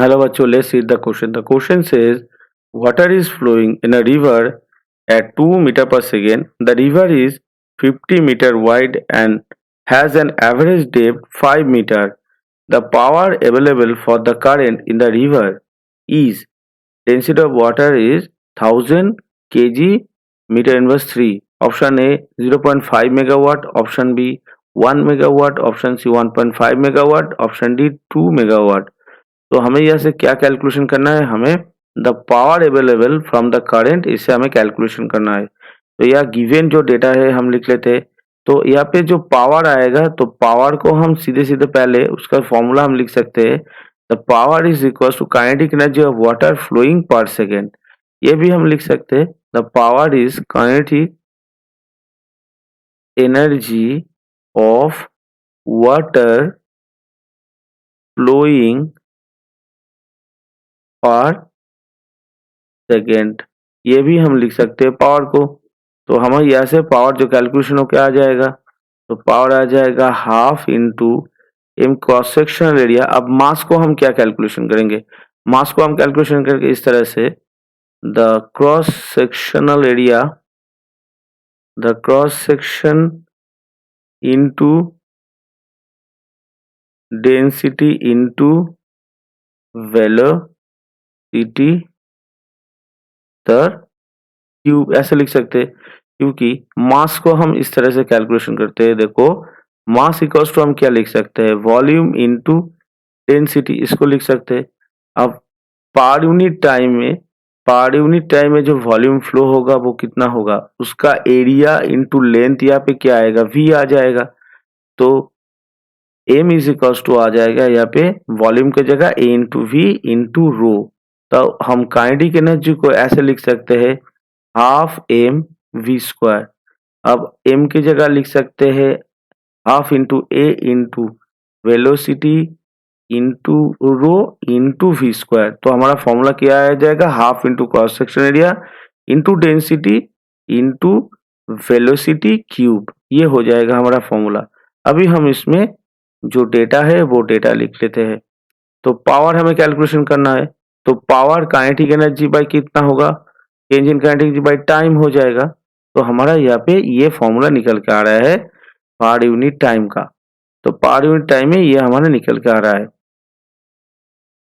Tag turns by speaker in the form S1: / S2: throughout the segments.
S1: Hello bachcho, let's read the question. The question says water is flowing in a river at 2 meter per second. The river is 50 meter wide and has an average depth 5 meter. The power available for the current in the river is density of water is 1000 kg meter inverse 3. Option A 0.5 megawatt, option B 1 megawatt, option C 1.5 megawatt, option D 2 megawatt. तो हमें यहाँ से क्या calculation करना है, हमें the power available from the current, इससे हमें कैलकुलेशन करना है। तो यह गिवन जो डेटा है हम लिख लेते हैं। तो यहाँ पे जो पावर आएगा, तो पावर को हम सीधे सीधे पहले उसका फॉर्मूला हम लिख सकते हैं। The power is equal to kinetic energy of water flowing per second. ये भी हम लिख सकते हैं, the power is kinetic energy of water flowing per second. ये भी हम लिख सकते हैं पावर को। तो हमें यहाँ से पावर जो कैलकुलेशन हो क्या आ जाएगा, तो पावर आ जाएगा half into m cross sectional area. अब मास को हम क्या कैलकुलेशन करेंगे, मास को हम कैलकुलेशन करके इस तरह से the cross sectional area, the cross section into density into velocity तर क्यूब, ऐसे लिख सकते हैं। क्योंकि मास को हम इस तरह से कैलकुलेशन करते हैं, देखो मास इक्वल्स टू हम क्या लिख सकते हैं, वॉल्यूम इनटू डेंसिटी, इसको लिख सकते हैं। अब पर यूनिट टाइम में जो वॉल्यूम फ्लो होगा वो कितना होगा, उसका एरिया इनटू लेंथ, यहाँ पे क्या आएगा, v आ जाएगा। तो m इज इक्वल्स टू आ जाएगा यहाँ पे वॉल्यूम की जगह a into v into rho. तो हम काइनेटिक एनर्जी को ऐसे लिख सकते हैं हाफ एम वी स्क्वायर। अब m की जगह लिख सकते हैं half into a into velocity into rho into v square. तो हमारा फॉर्मूला क्या आ जाएगा, half into cross section area into density into velocity cube, ये हो जाएगा हमारा फॉर्मूला। अभी हम इसमें जो डेटा है वो डेटा लिख लेते हैं। तो पावर हमें कैलकुलेशन करना है, तो पावर काइनेटिक एनर्जी बाय कितना होगा, change in kinetic energy by time हो जाएगा। तो हमारा यहाँ पे ये फॉर्मूला निकल के आ रहा है पर यूनिट टाइम का। तो पर यूनिट टाइम में ये हमारा निकल के आ रहा है।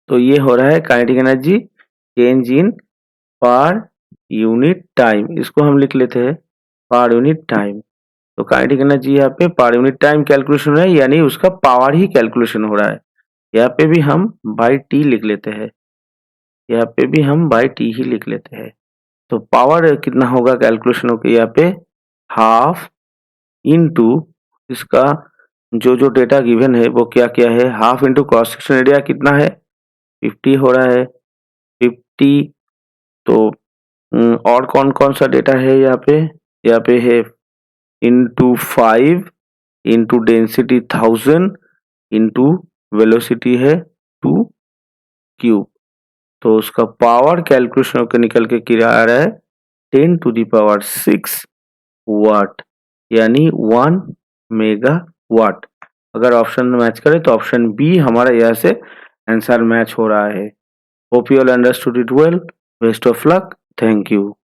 S1: तो ये हो रहा है kinetic energy change in per unit time, इसको हम लिख लेते हैं पर यूनिट टाइम। तो काइनेटिक एनर्जी यहाँ पे पर यूनिट टाइम कैलकुलेशन है, यानी उसका पावर ही कैलकुलेशन हो रहा है। यहाँ पे भी हम बाई टी लिख लेते हैं, यहाँ पे भी हम बाई टी ही लिख लेते हैं। तो पावर कितना होगा कैलकुलेशन होकर यहाँ पे हाफ इंटू इसका जो डेटा गिवन है वो क्या क्या है, half into cross section area कितना है 50 हो रहा है 50। तो और कौन कौन सा डेटा है यहाँ पे है into 5 into density 1000 into velocity है 2 क्यूब। तो उसका पावर कैलकुलेशन होकर निकल के क्या आ रहा है 10 टू द पावर 6 वाट, यानी 1 मेगावाट। अगर ऑप्शन मैच करे तो ऑप्शन बी हमारा यहाँ से आंसर मैच हो रहा है। Hope you all understood it well. Best of luck, thank you.